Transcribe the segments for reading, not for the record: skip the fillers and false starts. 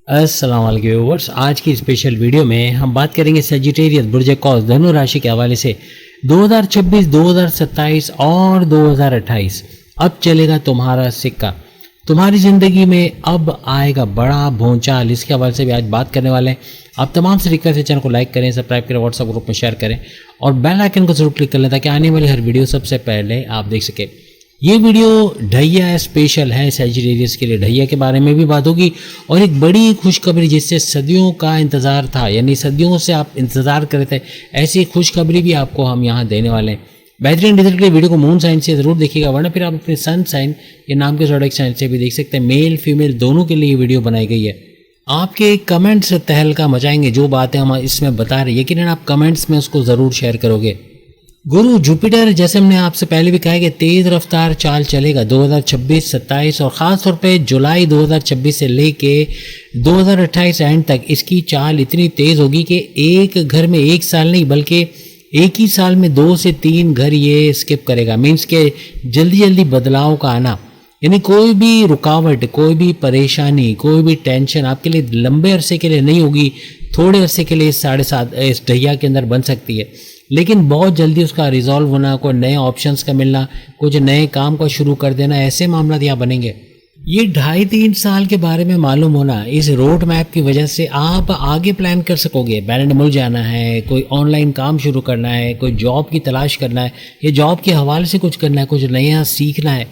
अस्सलाम वालेकुम व्यूअर्स। आज की स्पेशल वीडियो में हम बात करेंगे सजिटेरियस बुर्ज कौस धनु राशि के हवाले से 2026, 2027 और 2028। अब चलेगा तुम्हारा सिक्का, तुम्हारी ज़िंदगी में अब आएगा बड़ा भूचाल। इसके हवाले से भी आज बात करने वाले हैं। आप तमाम से रिक्वेस्ट है, चैनल को लाइक करें, सब्सक्राइब करें, व्हाट्सएप ग्रुप में शेयर करें और बेल आइकन को जरूर क्लिक कर लें ताकि आने वाली हर वीडियो सबसे पहले आप देख सकें। ये वीडियो ढैया स्पेशल है, सजिटेरियस के लिए ढैया के बारे में भी बात होगी और एक बड़ी खुशखबरी जिससे सदियों का इंतज़ार था, यानी सदियों से आप इंतज़ार कर रहे थे, ऐसी खुशखबरी भी आपको हम यहाँ देने वाले हैं। बेहतरीन रिजल्ट के लिए वीडियो को मून साइन से ज़रूर देखिएगा, वरना फिर आप अपने सन साइन या नाम के ज़ोडिएक साइन से भी देख सकते हैं। मेल फीमेल दोनों के लिए ये वीडियो बनाई गई है। आपके कमेंट्स तहलका मचाएंगे, जो बातें हम इसमें बता रहे हैं यकीनन आप कमेंट्स में उसको ज़रूर शेयर करोगे। गुरु जुपिटर, जैसे हमने आपसे पहले भी कहा है कि तेज़ रफ्तार चाल चलेगा 2026, 27 और ख़ास तौर पे जुलाई 2026 से लेके 2028 एंड तक इसकी चाल इतनी तेज़ होगी कि एक घर में एक साल नहीं बल्कि एक ही साल में 2 से 3 घर ये स्किप करेगा। मीन्स के जल्दी जल्दी बदलाव का आना, यानी कोई भी रुकावट, कोई भी परेशानी, कोई भी टेंशन आपके लिए लंबे अरसे के लिए नहीं होगी, थोड़े अरसे के लिए इस ढैया के अंदर बन सकती है, लेकिन बहुत जल्दी उसका रिजॉल्व होना, कोई नए ऑप्शंस का मिलना, कुछ नए काम को शुरू कर देना, ऐसे मामला यहाँ बनेंगे। ये 2.5-3 साल के बारे में मालूम होना, इस रोड मैप की वजह से आप आगे प्लान कर सकोगे। बैलेंड मुल्क जाना है, कोई ऑनलाइन काम शुरू करना है, कोई जॉब की तलाश करना है, या जॉब के हवाले से कुछ करना है, कुछ नया सीखना है,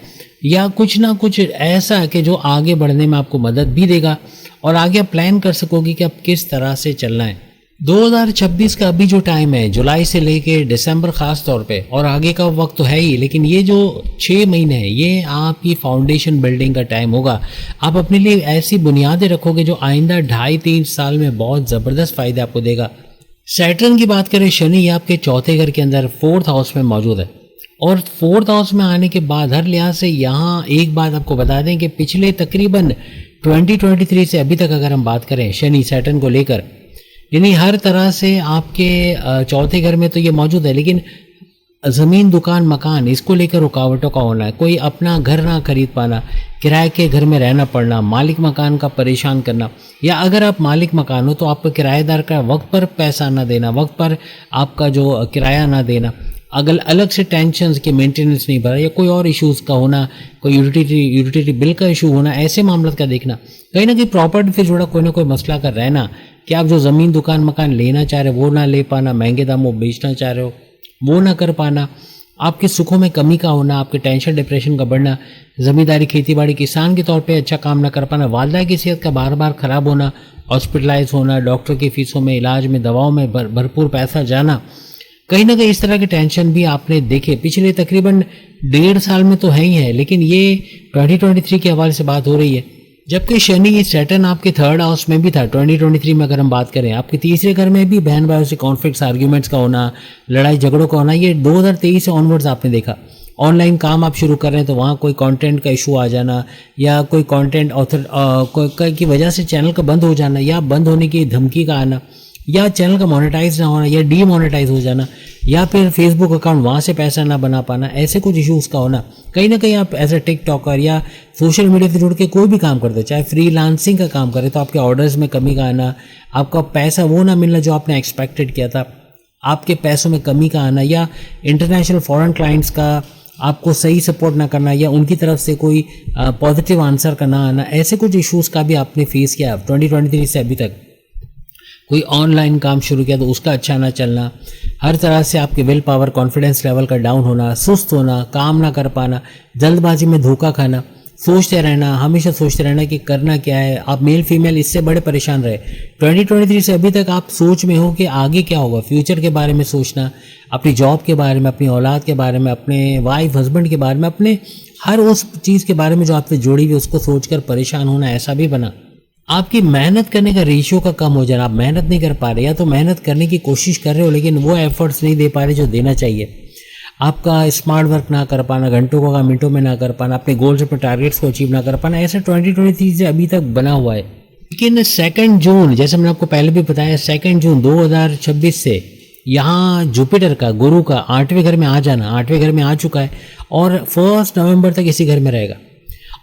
या कुछ ना कुछ ऐसा कि जो आगे बढ़ने में आपको मदद भी देगा और आगे आप प्लान कर सकोगे कि अब किस तरह से चलना है। 2026 का अभी जो टाइम है, जुलाई से लेके दिसंबर ख़ास तौर पे, और आगे का वक्त तो है ही, लेकिन ये जो 6 महीने हैं ये आपकी फाउंडेशन बिल्डिंग का टाइम होगा। आप अपने लिए ऐसी बुनियादें रखोगे जो आइंदा 2.5-3 साल में बहुत ज़बरदस्त फ़ायदे आपको देगा। सैटर्न की बात करें, शनि ये आपके चौथे घर के अंदर 4th हाउस में मौजूद है और 4th हाउस में आने के बाद हर लिहाज से यहाँ एक बात आपको बता दें कि पिछले तकरीबन 2023 से अभी तक अगर हम बात करें शनि सैटर्न को लेकर, यानी हर तरह से आपके चौथे घर में तो ये मौजूद है, लेकिन ज़मीन, दुकान, मकान, इसको लेकर रुकावटों का होना है, कोई अपना घर ना खरीद पाना, किराए के घर में रहना पड़ना, मालिक मकान का परेशान करना, या अगर आप मालिक मकान हो तो आपको किराएदार का वक्त पर पैसा ना देना, वक्त पर आपका जो किराया ना देना, अगर अलग से टेंशन की मेंटेनेंस नहीं भरा, या कोई और इश्यूज़ का होना, कोई यूटिलिटी बिल का इशू होना, ऐसे मामलों का देखना, कहीं ना कहीं प्रॉपर्टी से जुड़ा कोई ना कोई मसला का रहना कि आप जो ज़मीन, दुकान, मकान लेना चाह रहे हो वो ना ले पाना, महंगे दामों बेचना चाह रहे हो वो ना कर पाना, आपके सुखों में कमी का होना, आपके टेंशन डिप्रेशन का बढ़ना, ज़मींदारी, खेती-बाड़ी, किसान के तौर पे अच्छा काम ना कर पाना, वालदा की सेहत का बार बार ख़राब होना, हॉस्पिटलाइज होना, डॉक्टर की फ़ीसों में, इलाज में, दवाओं में भरपूर पैसा जाना, कहीं ना कहीं इस तरह के टेंशन भी आपने देखे पिछले तकरीबन 1.5 साल में तो है ही है, लेकिन ये 2023 के हवाले से बात हो रही है। जबकि शनि सैटर्न आपके 3rd हाउस में भी था 2023 में, अगर हम बात करें आपके तीसरे घर में भी बहन भाइयों से कॉन्फ्लिक्ट्स, आर्ग्यूमेंट्स का होना, लड़ाई झगड़ों का होना, ये 2023 से ऑनवर्ड्स आपने देखा। ऑनलाइन काम आप शुरू कर रहे हैं तो वहाँ कोई कंटेंट का इशू आ जाना, या कोई कंटेंट ऑथर की वजह से चैनल का बंद हो जाना, या बंद होने की धमकी का आना, या चैनल का मोनेटाइज ना होना या डीमोनेटाइज हो जाना, या फिर फेसबुक अकाउंट वहाँ से पैसा ना बना पाना, ऐसे कुछ इश्यूज़ का होना। कहीं ना कहीं आप एज ए टिकटॉकर या सोशल मीडिया से जुड़ के कोई भी काम करते हो, चाहे फ्रीलांसिंग का काम करें, तो आपके ऑर्डर्स में कमी का आना, आपका पैसा वो ना मिलना जो आपने एक्सपेक्टेड किया था, आपके पैसों में कमी का आना, या इंटरनेशनल फॉरेन क्लाइंट्स का आपको सही सपोर्ट ना करना, या उनकी तरफ से कोई पॉजिटिव आंसर का ना आना, ऐसे कुछ इश्यूज़ का भी आपने फेस किया 2023 से अभी तक। कोई ऑनलाइन काम शुरू किया तो उसका अच्छा ना चलना, हर तरह से आपके विल पावर, कॉन्फिडेंस लेवल का डाउन होना, सुस्त होना, काम ना कर पाना, जल्दबाजी में धोखा खाना, सोचते रहना, हमेशा सोचते रहना कि करना क्या है। आप मेल फीमेल इससे बड़े परेशान रहे 2023 से अभी तक। आप सोच में हो कि आगे क्या होगा, फ्यूचर के बारे में सोचना, अपनी जॉब के बारे में, अपनी औलाद के बारे में, अपने वाइफ हस्बैंड के बारे में, अपने हर उस चीज़ के बारे में जो आपसे जुड़ी हुई उसको सोचकर परेशान होना, ऐसा भी बना। आपकी मेहनत करने का रेशियो का कम हो जाना, आप मेहनत नहीं कर पा रहे, या तो मेहनत करने की कोशिश कर रहे हो लेकिन वो एफर्ट्स नहीं दे पा रहे जो देना चाहिए। आपका स्मार्ट वर्क ना कर पाना, घंटों का मिनटों में ना कर पाना, अपने गोल्स, अपने टारगेट्स को अचीव ना कर पाना, ऐसा 2023 से अभी तक बना हुआ है। लेकिन 2 जून, जैसे मैंने आपको पहले भी बताया, 2 जून 2026 से यहाँ जुपिटर का, गुरु का 8वें घर में आ जाना, 8वें घर में आ चुका है और 1 नवंबर तक इसी घर में रहेगा।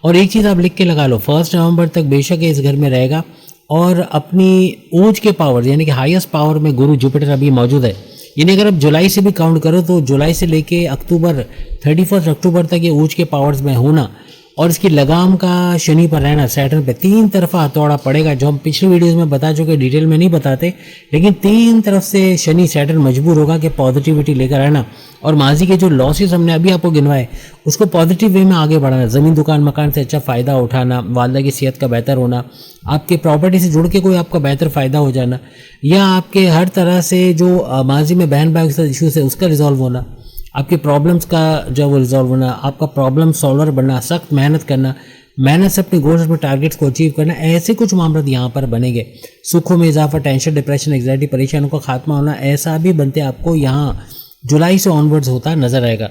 और एक चीज़ आप लिख के लगा लो, 1 नवंबर तक बेशक इस घर में रहेगा, और अपनी ऊंच के पावर यानी कि हाईएस्ट पावर में गुरु जुपिटर अभी मौजूद है। यानी अगर आप जुलाई से भी काउंट करो तो जुलाई से लेके अक्टूबर 31 अक्टूबर तक ये ऊंच के पावर्स में होना और इसकी लगाम का शनि पर रहना सैटर्न पे 3 तरफा हथौड़ा पड़ेगा, जो हम पिछली वीडियोस में बता चुके, डिटेल में नहीं बताते, लेकिन 3 तरफ से शनि सैटर्न मजबूर होगा कि पॉजिटिविटी लेकर आना और माजी के जो लॉसेस हमने अभी आपको गिनवाए उसको पॉजिटिव वे में आगे बढ़ाना, ज़मीन दुकान मकान से अच्छा फ़ायदा उठाना, वालदा की सेहत का बेहतर होना, आपके प्रॉपर्टी से जुड़ के कोई आपका बेहतर फ़ायदा हो जाना, या आपके हर तरह से जो माजी में बहन भाई के साथ इशूज़ है उसका रिजॉल्व होना, आपकी प्रॉब्लम्स का जो वो रिजॉल्व होना, आपका प्रॉब्लम सॉल्वर बनना, सख्त मेहनत करना, मेहनत से अपने गोल्स अपने टारगेट्स को अचीव करना, ऐसे कुछ मामले यहाँ पर बनेंगे। सुखों में इजाफा, टेंशन डिप्रेशन एंग्जाइटी परेशानियों का खात्मा होना, ऐसा भी बनते आपको यहाँ जुलाई से ऑनवर्ड्स होता नजर आएगा।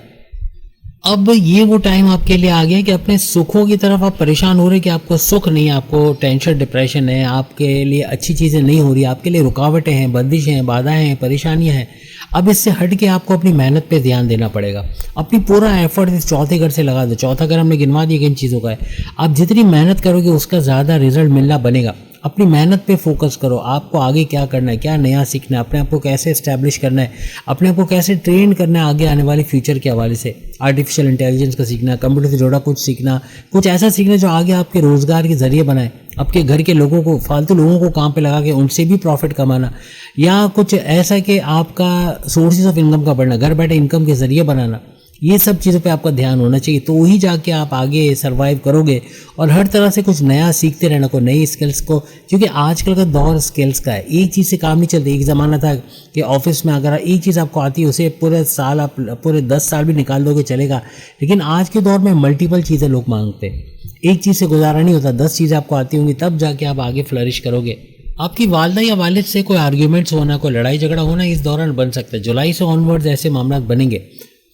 अब ये वो टाइम आपके लिए आ गया कि अपने सुखों की तरफ आप परेशान हो रहे कि आपको सुख नहीं है, आपको टेंशन डिप्रेशन है, आपके लिए अच्छी चीज़ें नहीं हो रही, आपके लिए रुकावटें हैं, बंदिशें हैं, बाधाएं हैं, परेशानियां हैं। अब इससे हट के आपको अपनी मेहनत पे ध्यान देना पड़ेगा, अपनी पूरा एफर्ट इस चौथे घर से लगा दो। चौथा घर हमने गिनवा दिया किन चीज़ों का है। आप जितनी मेहनत करोगे उसका ज़्यादा रिजल्ट मिलना बनेगा। अपनी मेहनत पे फोकस करो, आपको आगे क्या करना है, क्या नया सीखना है, अपने आप को कैसे इस्टेब्लिश करना है, अपने आप को कैसे ट्रेन करना है आगे आने वाले फ्यूचर के हवाले से। आर्टिफिशियल इंटेलिजेंस का सीखना, कंप्यूटर से जुड़ा कुछ सीखना, कुछ ऐसा सीखना जो आगे आपके रोज़गार के ज़रिए बनाए, आपके घर के लोगों को, फालतू लोगों को काम पे लगा के उनसे भी प्रॉफिट कमाना, या कुछ ऐसा कि आपका सोर्सेज ऑफ इनकम का बढ़ना, घर बैठे इनकम के ज़रिए बनाना। ये सब चीज़ों पे आपका ध्यान होना चाहिए, तो ही जाके आप आगे सर्वाइव करोगे। और हर तरह से कुछ नया सीखते रहना, को नई स्किल्स को, क्योंकि आजकल का दौर स्किल्स का है। एक चीज़ से काम नहीं चलता। एक ज़माना था कि ऑफिस में अगर एक चीज़ आपको आती है उसे पूरे साल आप पूरे 10 साल भी निकाल दोगे चलेगा, लेकिन आज के दौर में मल्टीपल चीज़ें लोग मांगते हैं। एक चीज़ से गुजारा नहीं होता, 10 चीज़ें आपको आती होंगी तब जाके आप आगे फ्लरिश करोगे। आपकी वालदा या वालिद से कोई आर्ग्यूमेंट्स होना, कोई लड़ाई झगड़ा होना इस दौरान बन सकता है। जुलाई से ऑनवर्ड्स ऐसे मामला बनेंगे,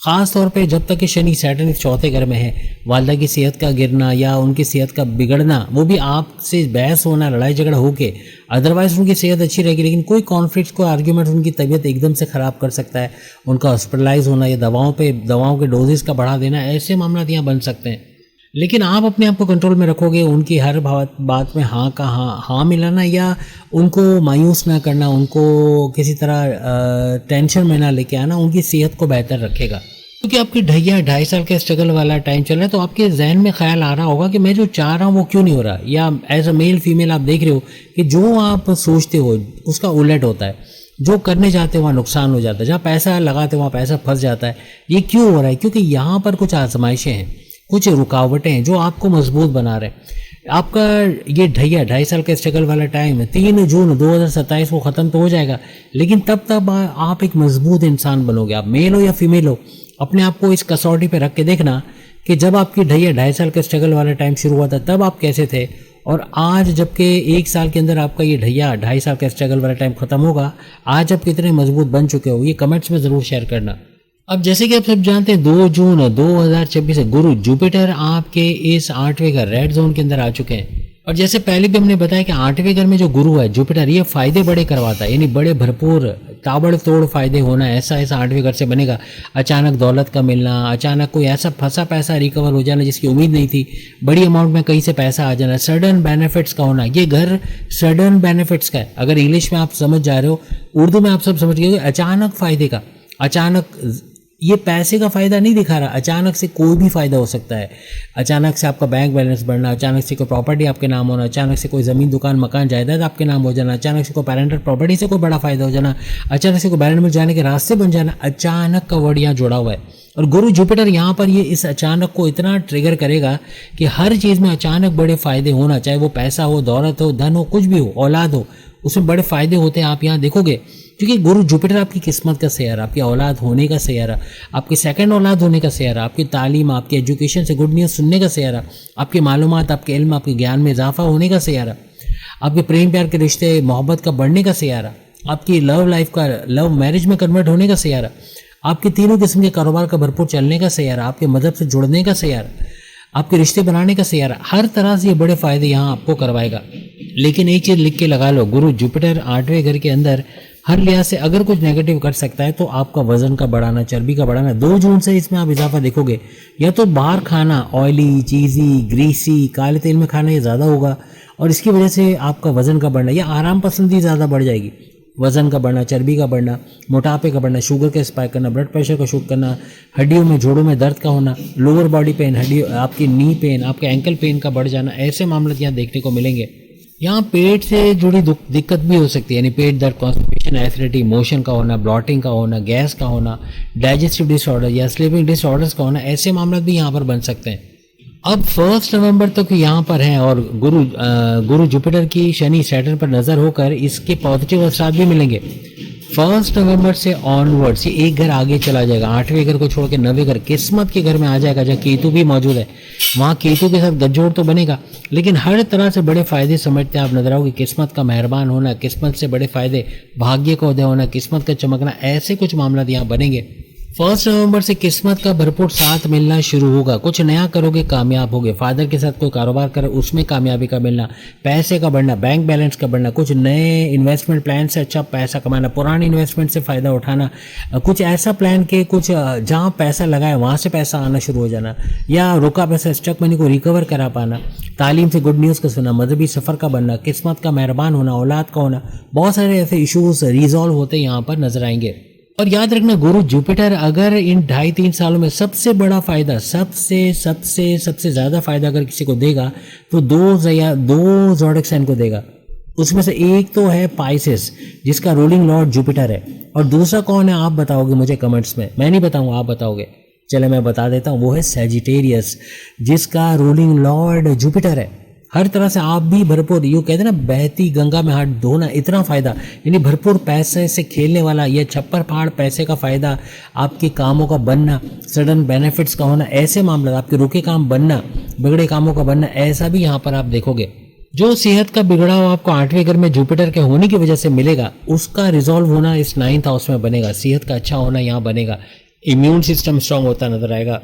ख़ास तौर पे जब तक कि शनि सैटर्न इस चौथे घर में है। वालदा की सेहत का गिरना या उनकी सेहत का बिगड़ना, वो भी आपसे बहस होना, लड़ाई झगड़ा होके, अदरवाइज उनकी सेहत अच्छी रहेगी, लेकिन कोई कॉन्फ्लिक्ट, कोई आर्ग्यूमेंट उनकी तबीयत एकदम से ख़राब कर सकता है। उनका हॉस्पिटलाइज होना या दवाओं के डोजेस का बढ़ा देना, ऐसे मामला यहाँ बन सकते हैं। लेकिन आप अपने आप को कंट्रोल में रखोगे, उनकी हर बात में हाँ का हाँ मिलाना, या उनको मायूस ना करना, उनको किसी तरह टेंशन में ना लेके आना, उनकी सेहत को बेहतर रखेगा। क्योंकि आपकी 2.5 साल का स्ट्रगल वाला टाइम चल रहा है, तो आपके जहन में ख्याल आ रहा होगा कि मैं जो चाह रहा हूँ वो क्यों नहीं हो रहा, या एज अ मेल फीमेल आप देख रहे हो कि जो आप सोचते हो उसका उलट होता है, जो करने जाते हो वहाँ नुकसान हो जाता है, जहाँ पैसा लगाते हो वहाँ पैसा फंस जाता है। ये क्यों हो रहा है? क्योंकि यहाँ पर कुछ आजमाइशें हैं, कुछ रुकावटें हैं जो आपको मजबूत बना रहे हैं। आपका ये 2.5 साल का स्ट्रगल वाला टाइम है, 3 जून 2027 को ख़त्म तो हो जाएगा, लेकिन तब आप एक मजबूत इंसान बनोगे। आप मेल हो या फीमेल हो, अपने आप को इस कसौटी पे रख के देखना कि जब आपकी 2.5 साल का स्ट्रगल वाला टाइम शुरू हुआ था तब आप कैसे थे, और आज जबकि 1 साल के अंदर आपका ये 2.5 साल का स्ट्रगल वाला टाइम ख़त्म होगा, आज आप कितने मजबूत बन चुके हो, ये कमेंट्स में ज़रूर शेयर करना। अब जैसे कि आप सब जानते हैं 2 जून 2026 से गुरु जुपिटर आपके इस 8वें घर रेड जोन के अंदर आ चुके हैं। और जैसे पहले भी हमने बताया कि 8वें घर में जो गुरु है जुपिटर, ये फायदे बड़े करवाता है, यानी बड़े भरपूर ताबड़तोड़ फायदे होना, ऐसा 8वें घर से बनेगा। अचानक दौलत का मिलना, अचानक कोई ऐसा फंसा पैसा रिकवर हो जाना जिसकी उम्मीद नहीं थी, बड़ी अमाउंट में कहीं से पैसा आ जाना, सडन बेनिफिट्स का होना। ये घर सडन बेनिफिट्स का है। अगर इंग्लिश में आप समझ जा रहे हो, उर्दू में आप सब समझ गए, अचानक फायदे का, अचानक ये पैसे का फ़ायदा नहीं दिखा रहा, अचानक से कोई भी फ़ायदा हो सकता है। अचानक से आपका बैंक बैलेंस बढ़ना, अचानक से कोई प्रॉपर्टी आपके नाम होना, अचानक से कोई ज़मीन दुकान मकान जायदाद आपके नाम हो जाना, अचानक से कोई पेरेंटल प्रॉपर्टी से कोई बड़ा फ़ायदा हो जाना, अचानक से कोई बैलेंस मिल जाने के रास्ते बन जाना। अचानक का वर्ड यहाँ जुड़ा हुआ है, और गुरु जुपिटर यहाँ पर ये इस अचानक को इतना ट्रिगर करेगा कि हर चीज़ में अचानक बड़े फ़ायदे होना, चाहे वो पैसा हो, दौलत हो, धन हो, कुछ भी हो, औलाद हो, उसमें बड़े फ़ायदे होते हैं। आप यहाँ देखोगे, क्योंकि गुरु जुपिटर आपकी किस्मत का सैयारा, आपकी औलाद होने का सैयारा, आपकी सेकंड औलाद होने का सैयारा, आपकी तालीम, आपकी एजुकेशन से गुड न्यूज़ सुनने का सैयारा, आपकी मालूमात, आपके इल्म, आपके ज्ञान में इजाफा होने का सैयारा, आपके प्रेम प्यार के रिश्ते मोहब्बत का बढ़ने का सैयारा, आपकी लव लाइफ का लव मैरिज में कन्वर्ट होने का सैयारा, आपके तीनों किस्म के कारोबार का भरपूर चलने का सैयारा, आपके मदद से जुड़ने का सैयारा, आपके रिश्ते बनाने का सैयारा। हर तरह से ये बड़े फ़ायदे यहाँ आपको करवाएगा। लेकिन एक चीज़ लिख के लगा लो, गुरु जुपिटर 8वें घर के अंदर हर लिहाज से अगर कुछ नेगेटिव कर सकता है तो आपका वजन का बढ़ाना, चर्बी का बढ़ाना। 2 जून से इसमें आप इजाफा देखोगे, या तो बाहर खाना, ऑयली, चीज़ी, ग्रीसी, काले तेल में खाना ये ज़्यादा होगा, और इसकी वजह से आपका वजन का बढ़ना या आराम पसंदी ज़्यादा बढ़ जाएगी। वजन का बढ़ना, चर्बी का बढ़ना, मोटापे का बढ़ना, शुगर का स्पाइक करना, ब्लड प्रेशर का शूट करना, हड्डियों में जोड़ों में दर्द का होना, लोअर बॉडी पेन, हड्डी आपकी नी पेन, आपके एंकल पेन का बढ़ जाना, ऐसे मामले यहाँ देखने को मिलेंगे। यहाँ पेट से जुड़ी दिक्कत भी हो सकती है, यानी पेट दर्द, कॉन्स्टिपेशन, एसिडिटी, मोशन का होना, ब्लॉटिंग का होना, गैस का होना, डाइजेस्टिव डिसऑर्डर या स्लीपिंग डिसऑर्डर्स का होना, ऐसे मामले भी यहाँ पर बन सकते हैं। अब 1 नवंबर तक यहाँ पर हैं और गुरु जुपिटर की शनि सैटर्न पर नजर होकर इसके पॉजिटिव असर भी मिलेंगे। 1 नवंबर से ऑनवर्ड्स ये एक घर आगे चला जाएगा, 8वें घर को छोड़ के 9वें घर किस्मत के घर में आ जाएगा, जहाँ केतु भी मौजूद है। वहाँ केतु के साथ गठजोड़ तो बनेगा, लेकिन हर तरह से बड़े फायदे समझते हैं आप नजर आओगे। किस्मत का मेहरबान होना, किस्मत से बड़े फायदे, भाग्य का उदय होना, किस्मत का चमकना, ऐसे कुछ मामला यहाँ बनेंगे। 1 नवंबर से किस्मत का भरपूर साथ मिलना शुरू होगा। कुछ नया करोगे, कामयाब होगे। फादर के साथ कोई कारोबार करे, उसमें कामयाबी का मिलना, पैसे का बढ़ना, बैंक बैलेंस का बढ़ना, कुछ नए इन्वेस्टमेंट प्लान से अच्छा पैसा कमाना, पुराने इन्वेस्टमेंट से फ़ायदा उठाना, कुछ ऐसा प्लान के कुछ जहाँ पैसा लगाए वहाँ से पैसा आना शुरू हो जाना, या रुका पैसा स्टक मनी को रिकवर करा पाना, तालीम से गुड न्यूज़ का सुना, मजहबी सफ़र का बनना, किस्मत का मेहरबान होना, औलाद का होना, बहुत सारे ऐसे इशूज़ रिजॉल्व होते यहाँ पर नजर आएंगे। और याद रखना, गुरु जुपिटर अगर इन 2.5-3 सालों में सबसे बड़ा फायदा, सबसे ज़्यादा फायदा अगर किसी को देगा तो दो ज़ोडिएक साइन को देगा। उसमें से एक तो है पाइसेस, जिसका रूलिंग लॉर्ड जुपिटर है, और दूसरा कौन है आप बताओगे मुझे कमेंट्स में, मैं नहीं बताऊंगा, आप बताओगे। चले मैं बता देता हूँ, वो है सैजिटेरियस, जिसका रूलिंग लॉर्ड जुपिटर है। हर तरह से आप भी भरपूर, यूँ कहते हैं ना, बहती गंगा में हाथ धोना, इतना फ़ायदा, यानी भरपूर पैसे से खेलने वाला, ये छप्पर पहाड़ पैसे का फ़ायदा, आपके कामों का बनना, सडन बेनिफिट्स का होना, ऐसे मामला, आपके रुके काम बनना, बिगड़े कामों का बनना, ऐसा भी यहाँ पर आप देखोगे। जो सेहत का बिगड़ा हो आपको 8वें घर में जुपिटर के होने की वजह से मिलेगा, उसका रिजॉल्व होना इस 9th हाउस में बनेगा। सेहत का अच्छा होना यहाँ बनेगा, इम्यून सिस्टम स्ट्रांग होता नजर आएगा।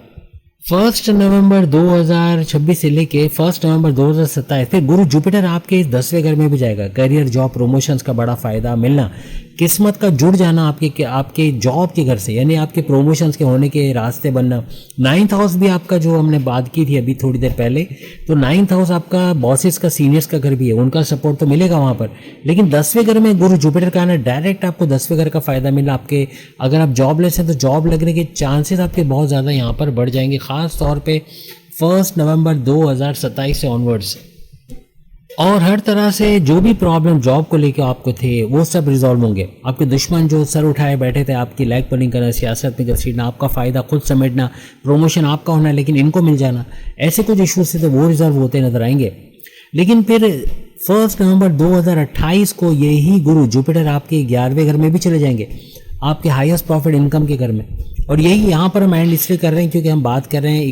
1 नवंबर 2026 से लेके 1 नवंबर 2027 फिर गुरु जुपिटर आपके 10वें घर में भी जाएगा। करियर, जॉब, प्रमोशंस का बड़ा फायदा मिलना, किस्मत का जुड़ जाना आपके जॉब के घर से, यानी आपके प्रमोशंस के होने के रास्ते बनना। 9th हाउस भी आपका, जो हमने बात की थी अभी थोड़ी देर पहले, तो 9th हाउस आपका बॉसेस का, सीनियर्स का घर भी है, उनका सपोर्ट तो मिलेगा वहाँ पर। लेकिन 10वें घर में गुरु जुपिटर का आना, डायरेक्ट आपको 10वें घर का फायदा मिला। आपके अगर आप जॉबलेस हैं तो जॉब लगने के चांसेस आपके बहुत ज़्यादा यहाँ पर बढ़ जाएंगे, खास तौर पे 1 नवंबर 2027 से ऑनवर्ड्स। और हर तरह से जो भी प्रॉब्लम जॉब को लेकर आपको थे, वो सब रिजॉल्व होंगे। आपके दुश्मन जो सर उठाए बैठे थे, आपकी लैग पुलिंग करना, सियासत में घसीटना, आपका फ़ायदा खुद समेटना, प्रमोशन आपका होना लेकिन इनको मिल जाना, ऐसे कुछ इश्यूज से तो वो रिजॉल्व होते नजर आएंगे। लेकिन फिर 1 नवंबर 2028 को यही गुरु जुपिटर आपके 11वें घर में भी चले जाएंगे, आपके हाईएस्ट प्रॉफिट इनकम के घर में। और यही यहाँ पर हम एंड इसलिए कर रहे हैं क्योंकि हम बात कर रहे हैं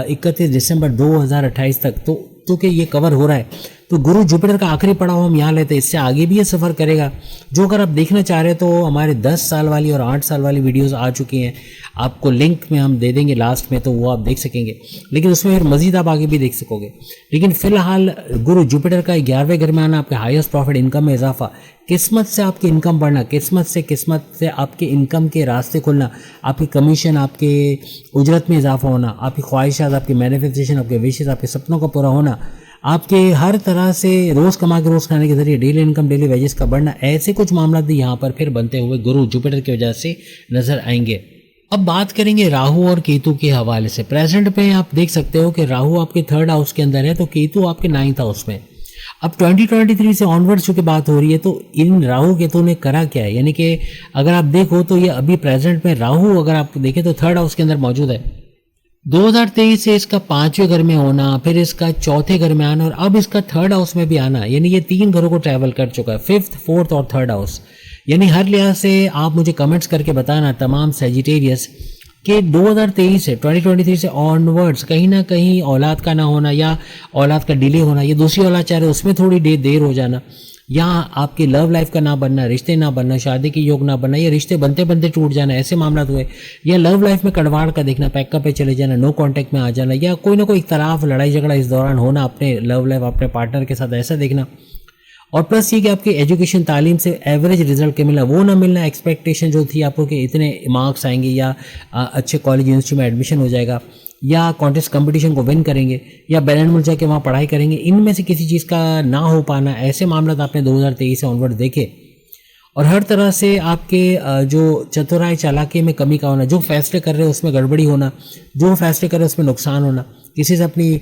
31 दिसंबर 2028 तक, तो कि ये कवर हो रहा है। तो गुरु जुपिटर का आखिरी पड़ाव हम यहाँ लेते हैं, इससे आगे भी ये सफ़र करेगा। जो अगर आप देखना चाह रहे हैं तो हमारे 10 साल वाली और 8 साल वाली वीडियोस आ चुकी हैं, आपको लिंक में हम दे देंगे लास्ट में, तो वो आप देख सकेंगे। लेकिन उसमें फिर मज़ीद आप आगे भी देख सकोगे। लेकिन फ़िलहाल गुरु जुपिटर का 11वें घर में आना, आपके हाईएस्ट प्रॉफिट इनकम में इजाफा, किस्मत से आपकी इनकम बढ़ना, किस्मत से आपके इनकम के रास्ते खुलना, आपकी कमीशन, आपके उजरत में इजाफा होना, आपकी ख्वाहिशात, आपकी मैनिफेस्टेशन, आपके विशेष, आपके सपनों का पूरा होना, आपके हर तरह से रोज़ कमा के रोज़ खाने के जरिए डेली इनकम, डेली वेजेस का बढ़ना, ऐसे कुछ मामला भी यहाँ पर फिर बनते हुए गुरु जुपिटर की वजह से नज़र आएंगे। अब बात करेंगे राहु और केतु के हवाले से। प्रेजेंट में आप देख सकते हो कि राहु आपके 3rd हाउस के अंदर है, तो केतु आपके 9th हाउस में। अब 2023 से ऑनवर्ड चूँकि बात हो रही है, तो इन राहु केतु ने करा क्या है, यानी कि अगर आप देखो तो ये अभी प्रेजेंट में राहु अगर आप देखें तो 3rd हाउस के अंदर मौजूद है। 2023 से इसका 5वें घर में होना, फिर इसका 4थे घर में आना, और अब इसका 3rd हाउस में भी आना, यानी ये 3 घरों को ट्रैवल कर चुका है, 5th, 4th और 3rd हाउस। यानी हर लिहाज से आप मुझे कमेंट्स करके बताना तमाम सैजिटेरियस कि 2023 से ऑनवर्ड्स कहीं ना कहीं औलाद का ना होना या औलाद का डिले होना, या दूसरी औलाद चाह रहे उसमें थोड़ी देर हो जाना, या आपकी लव लाइफ का ना बनना, रिश्ते ना बनना, शादी के योग ना बनना, या रिश्ते बनते बनते टूट जाना, ऐसे मामला हुए, या लव लाइफ में कड़वाड़ का देखना, पैकअप पे चले जाना, नो कांटेक्ट में आ जाना, या कोई ना कोई इख्तलाफ, लड़ाई झगड़ा इस दौरान होना अपने लव लाइफ, अपने पार्टनर के साथ, ऐसा देखना। और प्लस ये कि आपकी एजुकेशन, तालीम से एवरेज रिजल्ट के मिलना, वो ना मिलना, एक्सपेक्टेशन जो थी आपको कि इतने मार्क्स आएंगे या अच्छे कॉलेज यूनिवर्सिटी में एडमिशन हो जाएगा, या कॉन्टेस्ट कंपटीशन को विन करेंगे, या बैलेंड में जाके वहाँ पढ़ाई करेंगे, इनमें से किसी चीज़ का ना हो पाना, ऐसे मामला आपने 2023 से ऑनवर्ड देखे। और हर तरह से आपके जो चतुराई चालाकी में कमी का होना, जो फैसले कर रहे हो उसमें गड़बड़ी होना, जो फैसले कर रहे हो उसमें नुकसान होना, किसी से अपनी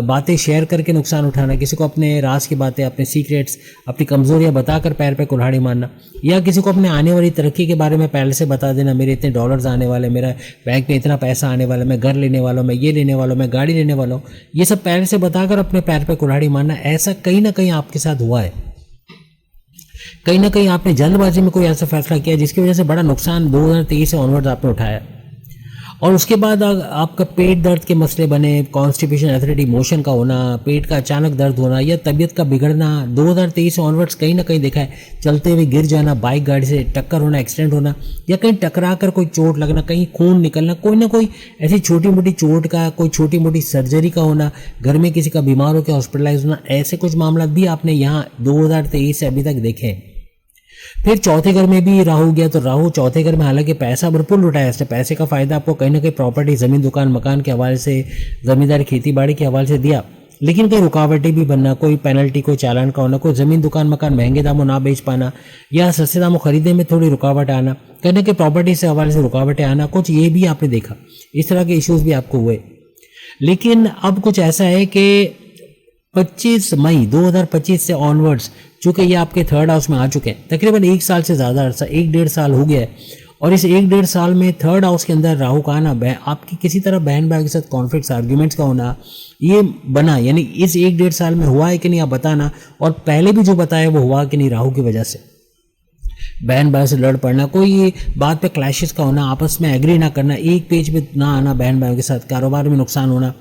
बातें शेयर करके नुकसान उठाना, किसी को अपने राज की बातें, अपने सीक्रेट्स, अपनी कमजोरियां बताकर पैर पे कुल्हाड़ी मारना, या किसी को अपने आने वाली तरक्की के बारे में पहले से बता देना, मेरे इतने डॉलर्स आने वाले, मेरा बैंक में इतना पैसा आने वाला, मैं घर लेने वाला हूँ, मैं ये लेने वाला हूँ, मैं गाड़ी लेने वाला हूँ, ये सब पहले से बताकर अपने पैर पे कुल्हाड़ी मारना, ऐसा कहीं ना कहीं आपके साथ हुआ है। कहीं ना कहीं आपने जल्दबाजी में कोई ऐसा फैसला किया जिसकी वजह से बड़ा नुकसान 2023 से ऑनवर्ड्स आपने उठाया, और उसके बाद आपका पेट दर्द के मसले बने, कॉन्स्टिपेशन, एसिडिटी, मोशन का होना, पेट का अचानक दर्द होना या तबीयत का बिगड़ना 2023 से ऑनवर्ड्स कहीं ना कहीं देखा है। चलते हुए गिर जाना, बाइक गाड़ी से टक्कर होना, एक्सीडेंट होना, या कहीं टकरा कर कोई चोट लगना, कहीं खून निकलना, कोई ना कोई ऐसी छोटी मोटी चोट का, कोई छोटी मोटी सर्जरी का होना, घर में किसी का बीमार होकर हॉस्पिटलाइज होना, ऐसे कुछ मामला भी आपने यहाँ 2023 से अभी तक देखे हैं। फिर चौथे घर में भी राहु गया, तो राहु चौथे घर में हालांकि पैसा भरपूर लुटाया, इसने पैसे का फायदा आपको कहीं ना कहीं प्रॉपर्टी, जमीन, दुकान, मकान के हवाले से, जमींदारी, खेती बाड़ी के हवाले से दिया, लेकिन कई रुकावटें भी बनना, कोई पेनल्टी, कोई चालान का होना, कोई जमीन, दुकान, मकान महंगे दामों ना बेच पाना, या सस्ते दामों खरीदने में थोड़ी रुकावट आना, कहीं ना कहीं प्रॉपर्टी से हवाले से रुकावटें आना, कुछ ये भी आपने देखा, इस तरह के इश्यूज भी आपको हुए। लेकिन अब कुछ ऐसा है कि 25 मई 2025 से ऑनवर्ड्स, चूँकि ये आपके थर्ड हाउस में आ चुके हैं, तकरीबन 1 साल से ज़्यादा अर्सा, 1-1.5 साल हो गया है, और इस 1-1.5 साल में थर्ड हाउस के अंदर राहु का आना, आपकी किसी तरह बहन भाई के साथ कॉन्फ्लिक्ट्स, आर्ग्यूमेंट्स का होना, ये बना, यानी इस 1-1.5 साल में हुआ है कि नहीं आप बताना, और पहले भी जो बताया वो हुआ कि नहीं, राहु की वजह से बहन भाई से लड़ पड़ना, कोई बात पे क्लैशेस का होना, आपस में एग्री ना करना, एक पेज पे ना आना बहन भाइयों के साथ, कारोबार में नुकसान होना,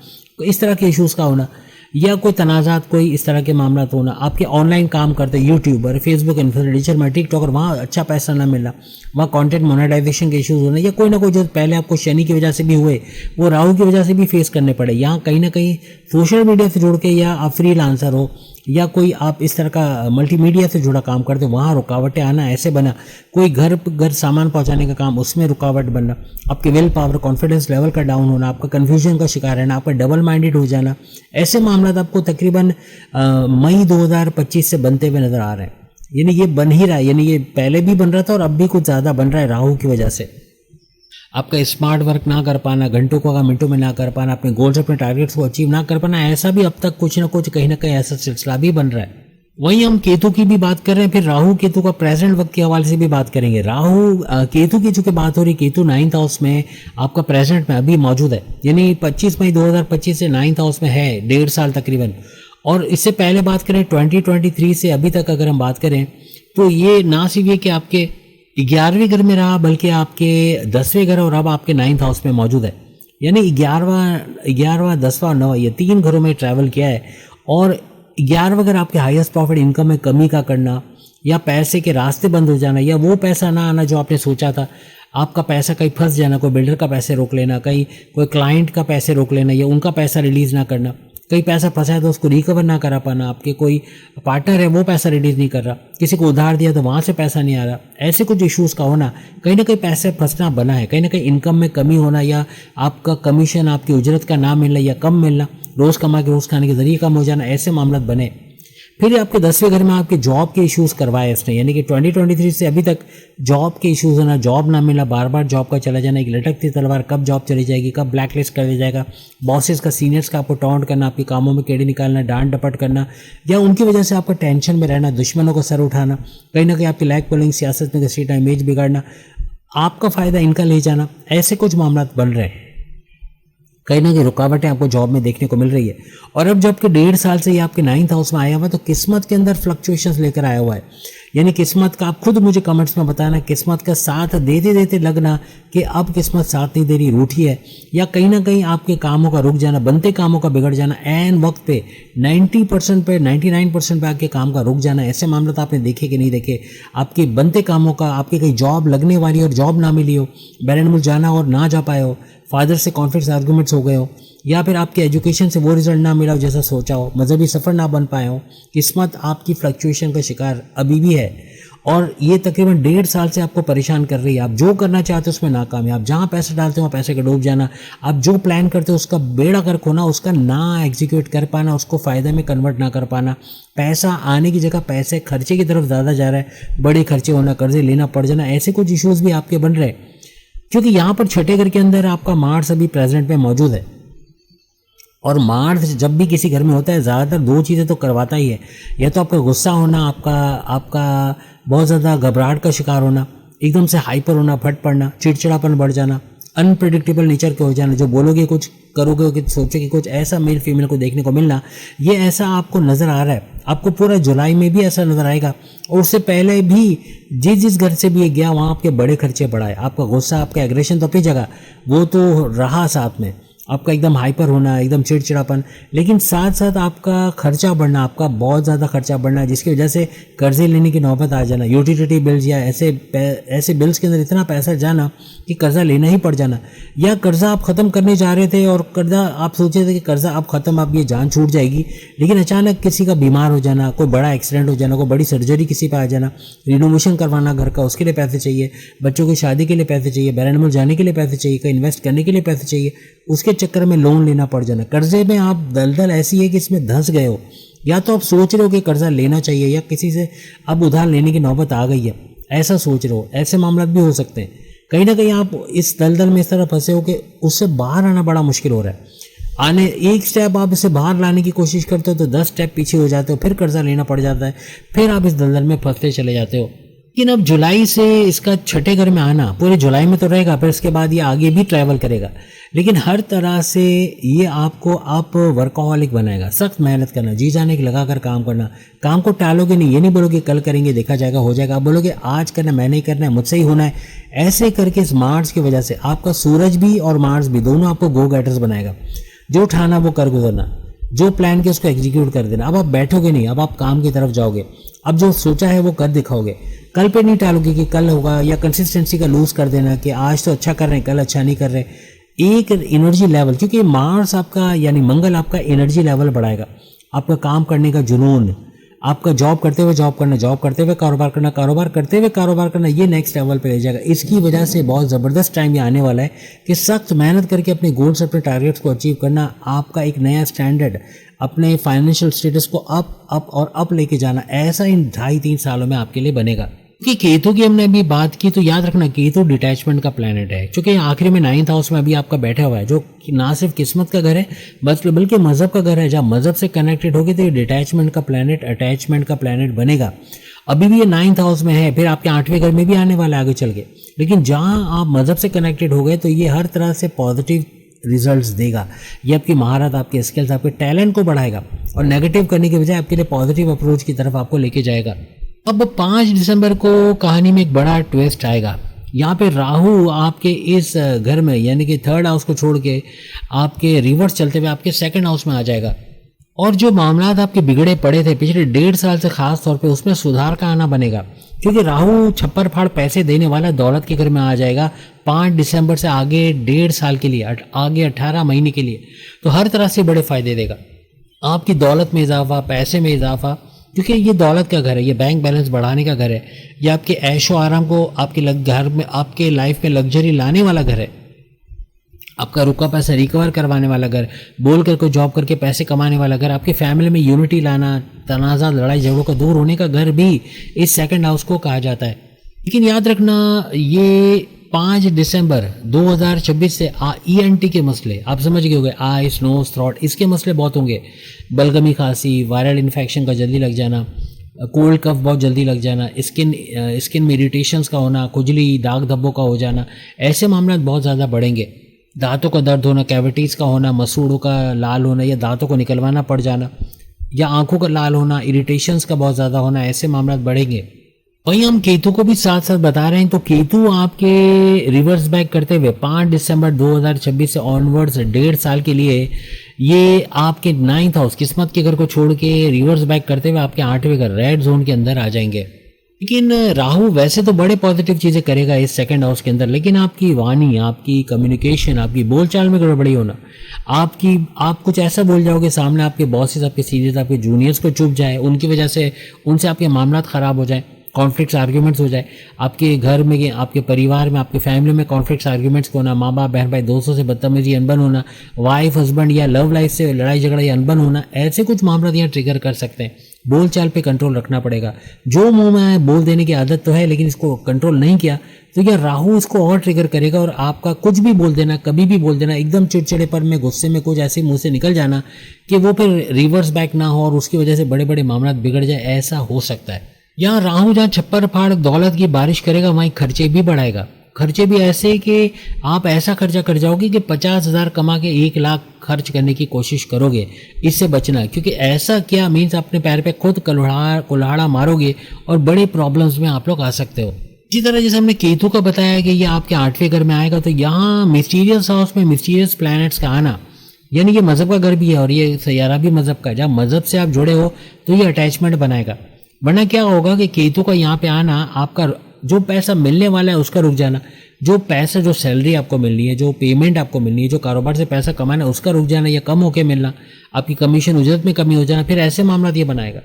इस तरह के इश्यूज़ का होना, या कोई तनाज़ात, कोई इस तरह के मामला होना, आपके ऑनलाइन काम करते यूट्यूबर, फेसबुक इन्फ्लुएंसर, में टिकटॉकर, वहाँ अच्छा पैसा ना मिलना, वहाँ कंटेंट मोनेटाइजेशन के इश्यूज होना, या कोई ना कोई जो पहले आपको शनि की वजह से भी हुए वो राहु की वजह से भी फेस करने पड़े। यहाँ कहीं ना कहीं सोशल मीडिया से जुड़ के, या आप फ्रीलांसर हो, या कोई आप इस तरह का मल्टीमीडिया से जुड़ा काम करते हो, वहाँ रुकावटें आना, ऐसे बना, कोई घर सामान पहुँचाने का काम, उसमें रुकावट बनना, आपके विल पावर, कॉन्फिडेंस लेवल का डाउन होना, आपका कन्फ्यूजन का शिकार रहना, आपका डबल माइंडेड हो जाना, ऐसे मामला आपको तकरीबन मई 2025 से बनते हुए नजर आ रहे हैं। यानी ये बन ही रहा है, यानी ये पहले भी बन रहा था और अब भी कुछ ज़्यादा बन रहा है राहु की वजह से। आपका स्मार्ट वर्क ना कर पाना, घंटों को मिनटों में ना कर पाना, अपने गोल्स, अपने टारगेट्स को अचीव ना कर पाना, ऐसा भी अब तक कुछ ना कुछ कहीं ना कहीं ऐसा सिलसिला भी बन रहा है। वहीं हम केतु की भी बात कर रहे हैं, फिर राहु केतु का प्रेजेंट वक्त के हवाले से भी बात करेंगे। राहु केतु की चूंकि बात हो रही, केतु 9th हाउस में आपका प्रेजेंट में अभी मौजूद है, यानी 25 मई 2025 से 9th हाउस में है 1.5 साल तकरीबन। और इससे पहले बात करें 2023 से अभी तक अगर हम बात करें, तो ये ना सिर्फ ये कि आपके 11वें घर में रहा, बल्कि आपके 10वें घर और अब आपके 9th हाउस में मौजूद है। यानी 11वां 10वां और 9वां, ये 3 घरों में ट्रैवल किया है। और 11वां घर आपके हाईएस्ट प्रॉफिट इनकम में कमी का करना, या पैसे के रास्ते बंद हो जाना, या वो पैसा ना आना जो आपने सोचा था, आपका पैसा कहीं फंस जाना, कोई बिल्डर का पैसे रोक लेना, कहीं कोई क्लाइंट का पैसे रोक लेना, या उनका पैसा रिलीज़ ना करना, कहीं पैसा फंसा है तो उसको रिकवर ना करा पाना, आपके कोई पार्टनर है वो पैसा रिलीज नहीं कर रहा, किसी को उधार दिया तो वहाँ से पैसा नहीं आ रहा, ऐसे कुछ इश्यूज़ का होना, कहीं ना कहीं पैसे फंसना बना है, कहीं ना कहीं इनकम में कमी होना, या आपका कमीशन, आपकी उजरत का ना मिलना या कम मिलना, रोज़ कमा के रोज़ खाने के जरिए कम हो जाना, ऐसे मामला बने। फिर आपके 10वें घर में आपके जॉब के इश्यूज़ करवाए इसने, यानी कि 2023 से अभी तक जॉब के इश्यूज़ होना, जॉब ना मिला, बार बार जॉब का चला जाना, एक लटकती तलवार, कब जॉब चली जाएगी, कब ब्लैक लिस्ट कर दिया जाएगा, बॉसेस का, सीनियर्स का आपको टॉन्ट करना, आपके कामों में केड़े निकालना, डांट डपट करना, या उनकी वजह से आपका टेंशन में रहना, दुश्मनों का सर उठाना, कहीं ना कहीं आपकी लैक पुलिंग, सियासत में घसीटना, इमेज बिगाड़ना, आपका फ़ायदा इनका ले जाना, ऐसे कुछ मामला बन रहे हैं। कहीं ना कहीं रुकावटें आपको जॉब में देखने को मिल रही है। और अब जब कि 1.5 साल से ये आपके 9th हाउस में आया हुआ है, तो किस्मत के अंदर फ्लक्चुएशंस लेकर आया हुआ है। यानी किस्मत का, आप खुद मुझे कमेंट्स में बताना, किस्मत का साथ देते देते लगना कि अब किस्मत साथ नहीं दे रही, रूठी है, या कहीं ना कहीं आपके कामों का रुक जाना, बनते कामों का बिगड़ जाना, एन वक्त पे 90% पे 99% पे आपके काम का रुक जाना, ऐसे मामला तो आपने देखे कि नहीं देखे। आपके बनते कामों का, आपकी कहीं जॉब लगने वाली और जॉब ना मिली हो, बैरन मुल्क जाना और ना जा पाए हो, फादर से कॉन्फ्लिक्ट्स आर्गूमेंट्स हो गए हो, या फिर आपके एजुकेशन से वो रिजल्ट ना मिला हो जैसा सोचा हो, मजहबी सफ़र ना बन पाए हो, किस्मत आपकी फ्लक्चुएशन का शिकार अभी भी है। और ये तकरीबन 1.5 साल से आपको परेशान कर रही है। आप जो करना चाहते हो उसमें नाकाम है, आप जहाँ पैसे डालते हो वहाँ पैसे का डूब जाना, आप जो प्लान करते हो उसका बेड़ा गर्क होना, उसका ना एग्जीक्यूट कर पाना, उसको फ़ायदे में कन्वर्ट ना कर पाना, पैसा आने की जगह पैसे खर्चे की तरफ ज़्यादा जा रहा है, बड़े खर्चे होना, कर्जे लेना पड़ जाना, ऐसे कुछ इश्यूज़ भी आपके बन रहे हैं। क्योंकि यहाँ पर छठे घर के अंदर आपका मार्स अभी प्रेजेंट में मौजूद है, और मार्स जब भी किसी घर में होता है ज़्यादातर दो चीज़ें तो करवाता ही है। या तो आपका गुस्सा होना, आपका बहुत ज़्यादा घबराहट का शिकार होना, एकदम से हाइपर होना, फट पड़ना, चिड़चिड़ापन बढ़ जाना, अनप्रेडिक्टेबल नेचर के हो जाना, जो बोलोगे कुछ करोगे कि सोचोगे कुछ, ऐसा मेल फीमेल को देखने को मिलना, ये ऐसा आपको नज़र आ रहा है। आपको पूरा जुलाई में भी ऐसा नज़र आएगा, और उससे पहले भी जिस घर से भी ये गया वहाँ आपके बड़े खर्चे बढ़ाए। आपका गुस्सा, आपका एग्रेशन तो अपनी जगह, वो तो रहा साथ में, आपका एकदम हाइपर होना, एकदम चिड़चिड़ापन, लेकिन साथ साथ आपका खर्चा बढ़ना, आपका बहुत ज़्यादा खर्चा बढ़ना, जिसकी वजह से कर्जे लेने की नौबत आ जाना, यूटिलिटी बिल्स या ऐसे बिल्स के अंदर इतना पैसा जाना कि कर्जा लेना ही पड़ जाना, या कर्जा आप ख़त्म करने जा रहे थे और कर्जा आप सोचे थे कि कर्जा अब ख़त्म, अब ये जान छूट जाएगी, लेकिन अचानक किसी का बीमार हो जाना, कोई बड़ा एक्सीडेंट हो जाना, कोई बड़ी सर्जरी किसी पर आ जाना, रिनोवेशन करवाना घर का, उसके लिए पैसे चाहिए, बच्चों की शादी के लिए पैसे चाहिए, बैरनमुल जाने के लिए पैसे चाहिए, कहीं इन्वेस्ट करने के लिए पैसे चाहिए, उसके चक्कर में लोन लेना पड़ जाना। कर्जे में आप दलदल ऐसी है कि इसमें धंस गए हो, या तो आप सोच रहे हो कि कर्जा लेना चाहिए, या किसी से अब उधार लेने की नौबत आ गई है, ऐसा सोच रहे हो। ऐसे मामला भी हो सकते हैं। कहीं ना कहीं आप इस दलदल में इस तरह फंसे हो कि उससे बाहर आना बड़ा मुश्किल हो रहा है। एक स्टेप आप इसे बाहर लाने की कोशिश करते हो तो 10 स्टेप पीछे हो जाते हो, फिर कर्जा लेना पड़ जाता है, फिर आप इस दलदल में फंसते चले जाते हो। लेकिन अब जुलाई से इसका छठे घर में आना, पूरे जुलाई में तो रहेगा, फिर इसके बाद ये आगे भी ट्रैवल करेगा, लेकिन हर तरह से ये आपको आप वर्कaholic बनाएगा। सख्त मेहनत करना, जी जाने की लगा कर काम करना, काम को टालोगे नहीं, ये नहीं बोलोगे कल करेंगे, देखा जाएगा, हो जाएगा, आप बोलोगे आज करना, मैंने ही करना है, मुझसे ही होना है। ऐसे करके इस मार्स की वजह से आपका सूरज भी और मार्स भी दोनों आपको गो गेटर्स बनाएगा। जो उठाना वो कर गुजरना, जो प्लान किया उसको एग्जीक्यूट कर देना। अब आप बैठोगे नहीं, अब आप काम की तरफ जाओगे, अब जो सोचा है वो कर दिखाओगे, कल पे नहीं टालोगे कि कल होगा, या कंसिस्टेंसी का लूज कर देना कि आज तो अच्छा कर रहे हैं, कल अच्छा नहीं कर रहे। एक एनर्जी लेवल, क्योंकि मार्स आपका यानी मंगल आपका एनर्जी लेवल बढ़ाएगा, आपका काम करने का जुनून, आपका जॉब करते हुए जॉब करना, जॉब करते हुए कारोबार करना, कारोबार करते हुए कारोबार करना, ये नेक्स्ट लेवल पे ले जाएगा। इसकी वजह से बहुत ज़बरदस्त टाइम ये आने वाला है कि सख्त मेहनत करके अपने गोल्स, अपने टारगेट्स को अचीव करना, आपका एक नया स्टैंडर्ड, अपने फाइनेंशियल स्टेटस को अप लेके जाना, ऐसा इन 2.5-3 सालों में आपके लिए बनेगा। कि केतु की हमने अभी बात की तो याद रखना केतु डिटैचमेंट का प्लैनेट है, क्योंकि आखिरी में 9th हाउस में अभी आपका बैठा हुआ है, जो ना सिर्फ किस्मत का घर है बल्कि मजहब का घर है। जब मजहब से कनेक्टेड होगी तो ये डिटैचमेंट का प्लैनेट, अटैचमेंट का प्लैनेट बनेगा। अभी भी ये 9th हाउस में है, फिर आपके 8वें घर में भी आने वाला है आगे चल के, लेकिन जहाँ आप मजहब से कनेक्टेड हो गए तो ये हर तरह से पॉजिटिव रिजल्ट्स देगा। ये आपकी महारत, आपके स्किल्स, आपके टैलेंट को बढ़ाएगा और नेगेटिव करने के बजाय आपके लिए पॉजिटिव अप्रोच की तरफ आपको लेके जाएगा। अब 5 दिसंबर को कहानी में एक बड़ा ट्विस्ट आएगा। यहाँ पे राहु आपके इस घर में यानी कि 3rd हाउस को छोड़ के आपके रिवर्स चलते हुए आपके 2nd हाउस में आ जाएगा, और जो मामलात आपके बिगड़े पड़े थे पिछले 1.5 साल से, खास तौर पे उसमें सुधार का आना बनेगा, क्योंकि राहु छप्पर फाड़ पैसे देने वाला दौलत के घर में आ जाएगा 5 दिसंबर से आगे 1.5 साल के लिए, आगे 18 महीने के लिए। तो हर तरह से बड़े फायदे देगा, आपकी दौलत में इजाफा, पैसे में इजाफा, क्योंकि ये दौलत का घर है, ये बैंक बैलेंस बढ़ाने का घर है, ये आपके ऐशो आराम को आपके घर में, आपके लाइफ में लग्जरी लाने वाला घर है, आपका रुका पैसा रिकवर करवाने वाला घर, बोल कर कोई जॉब करके पैसे कमाने वाला घर, आपकी फैमिली में यूनिटी लाना, तनाज़ा, लड़ाई झगड़ों का दूर होने का घर भी इस 2nd हाउस को कहा जाता है। लेकिन याद रखना ये 5 दिसंबर 2026 से ENT के मसले आप समझ गए होंगे, आइस, नोज, थ्रोट, इसके मसले बहुत होंगे। बलगमी, खांसी, वायरल इन्फेक्शन का जल्दी लग जाना, कोल्ड कफ बहुत जल्दी लग जाना, स्किन में इरिटेशंस का होना, खुजली, दाग धब्बों का हो जाना, ऐसे मामला बहुत ज़्यादा बढ़ेंगे। दांतों का दर्द होना, कैविटीज़ का होना, मसूड़ों का लाल होना या दांतों को निकलवाना पड़ जाना, या आंखों का लाल होना, इरिटेशंस का बहुत ज़्यादा होना, ऐसे मामला बढ़ेंगे। वहीं हम केतु को भी साथ साथ बता रहे हैं, तो केतु आपके रिवर्स बैक करते हुए 5 दिसंबर 2026 से ऑनवर्ड्स 1.5 साल के लिए ये आपके 9th हाउस किस्मत के घर को छोड़ के रिवर्स बैक करते हुए आपके 8वें घर रेड जोन के अंदर आ जाएंगे। लेकिन राहु वैसे तो बड़े पॉजिटिव चीज़ें करेगा इस 2nd हाउस के अंदर, लेकिन आपकी वाणी, आपकी कम्युनिकेशन, आपकी बोलचाल में गड़बड़ी होना, आप कुछ ऐसा बोल जाओगे सामने आपके बॉसेस, आपके सीनियर्स, आपके जूनियर्स को चुभ जाए, उनकी वजह से उनसे आपके मामला ख़राब हो जाए, कॉन्फ्लिक्ट्स आर्ग्यूमेंट्स हो जाए, आपके घर में, आपके परिवार में, आपके फैमिली में कॉन्फ्लिक्ट्स आर्ग्यूमेंट्स होना, माँ बाप बहन भाई दोस्तों से बदतमीजी अनबन होना, वाइफ हस्बैंड या लव लाइफ से लड़ाई झगड़ा या अनबन होना, ऐसे कुछ मामला यहाँ ट्रिगर कर सकते हैं। बोल चाल पे कंट्रोल रखना पड़ेगा। जो मुंह में आए बोल देने की आदत तो है, लेकिन इसको कंट्रोल नहीं किया तो यह राहु इसको और ट्रिगर करेगा और आपका कुछ भी बोल देना, कभी भी बोल देना, एकदम चिड़चिड़ेपन में, गुस्से में कुछ ऐसे मुंह से निकल जाना कि वो फिर रिवर्स बैक ना हो और उसकी वजह से बड़े बड़े मामला बिगड़ जाए, ऐसा हो सकता है। यहाँ राहु जहाँ छप्पर फाड़ दौलत की बारिश करेगा वहीं खर्चे भी बढ़ाएगा। खर्चे भी ऐसे कि आप ऐसा खर्चा कर जाओगे कि 50,000 कमा के 1 लाख खर्च करने की कोशिश करोगे। इससे बचना, क्योंकि ऐसा क्या मीन्स अपने पैर पे खुद कुल्हाड़ा मारोगे और बड़ी प्रॉब्लम्स में आप लोग आ सकते हो। इसी तरह जैसे हमने केतु का बताया कि ये आपके 8वें घर में आएगा, तो यहाँ मिस्टीरियस हाउस में मिस्टीरियस प्लैनेट्स का आना, यानी ये मजहब का घर भी है और ये सैयारा भी मजहब का है। जब मजहब से आप जुड़े हो तो ये अटैचमेंट बनाएगा। वरना क्या होगा कि केतु का यहाँ पे आना, आपका जो पैसा मिलने वाला है उसका रुक जाना, जो पैसा, जो सैलरी आपको मिलनी है, जो पेमेंट आपको मिलनी है, जो कारोबार से पैसा कमाना है उसका रुक जाना या कम होके मिलना, आपकी कमीशन उजरत में कमी हो जाना, फिर ऐसे मामला ये बनाएगा।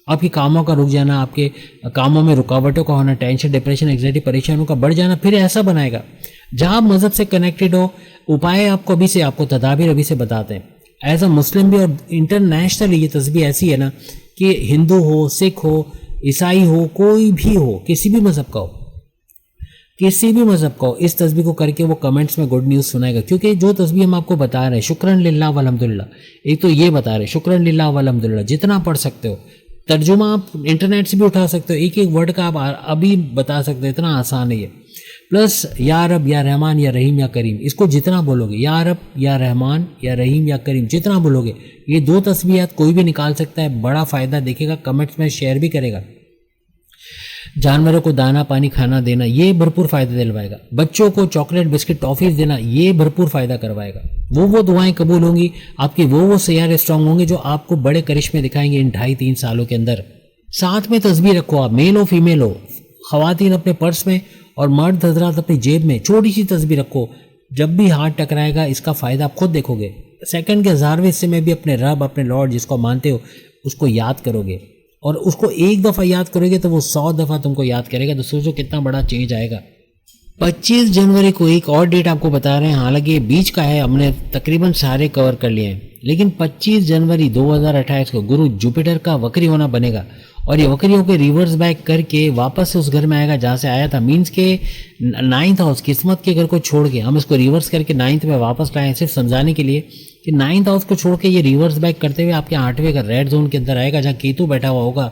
आपकी कामों का रुक जाना, आपके कामों में रुकावटों का होना, टेंशन, डिप्रेशन, एंग्जाइटी, परेशानियों का बढ़ जाना, फिर ऐसा बनाएगा। जहाँ मजहब से कनेक्टेड हो, उपाय आपको अभी से, आपको तदाबीर अभी से बताते हैं। एज अ मुस्लिम भी और इंटरनेशनल ये तस्वीर ऐसी है ना कि हिंदू हो, सिख हो, ईसाई हो, कोई भी हो, किसी भी मजहब का हो, किसी भी मजहब का हो, इस तस्वीर को करके वो कमेंट्स में गुड न्यूज़ सुनाएगा। क्योंकि जो तस्वीर हम आपको बता रहे हैं, शुक्रन लिल्लाह वल्हम्दुलिल्लाह, एक तो ये बता रहे हैं शुक्रन लिल्लाह वल्हम्दुलिल्लाह, जितना पढ़ सकते हो, तर्जुमा आप इंटरनेट से भी उठा सकते हो, एक एक वर्ड का आप अभी बता सकते हो, इतना आसान है ये। प्लस या रब या रहमान या रहीम या करीम, इसको जितना बोलोगे, या रब या रहमान या रहीम या करीम, जितना बोलोगे, ये 2 तस्बीहात कोई भी निकाल सकता है, बड़ा फ़ायदा देखेगा, कमेंट्स में शेयर भी करेगा। जानवरों को दाना पानी खाना देना, ये भरपूर फ़ायदा दिलवाएगा। बच्चों को चॉकलेट बिस्किट टॉफ़ीज़ देना, ये भरपूर फ़ायदा करवाएगा। वो दुआएं कबूल होंगी, आपकी वो सैयारे स्ट्रांग होंगे जो आपको बड़े करिश्मे दिखाएंगे इन 2.5-3 सालों के अंदर। साथ में तस्वीर रखो, आप मेल हो फीमेल हो, ख़वातीन अपने पर्स में और मर्द हजरात अपनी जेब में छोटी सी तस्वीर रखो। जब भी हाथ टकराएगा इसका फ़ायदा आप खुद देखोगे। सेकंड के 1000वें हिस्से में भी अपने रब, अपने लॉर्ड जिसको मानते हो उसको याद करोगे, और उसको एक दफ़ा याद करोगे तो वो 100 दफ़ा तुमको याद करेगा। तो सोचो कितना बड़ा चेंज आएगा। 25 जनवरी को एक और डेट आपको बता रहे हैं, हालांकि ये बीच का है, हमने तकरीबन सारे कवर कर लिए हैं, लेकिन 25 जनवरी 2028 को गुरु जुपिटर का वक्री होना बनेगा और ये वक्री होकर रिवर्स बैक करके वापस से उस घर में आएगा जहाँ से आया था। मीन्स के 9th हाउस, किस्मत के घर को छोड़ के हम इसको रिवर्स करके 9th में वापस लाएं, सिर्फ समझाने के लिए कि 9th हाउस को छोड़ के ये रिवर्स बैक करते हुए आपके 8वें घर रेड जोन के अंदर आएगा जहाँ केतु बैठा हुआ होगा।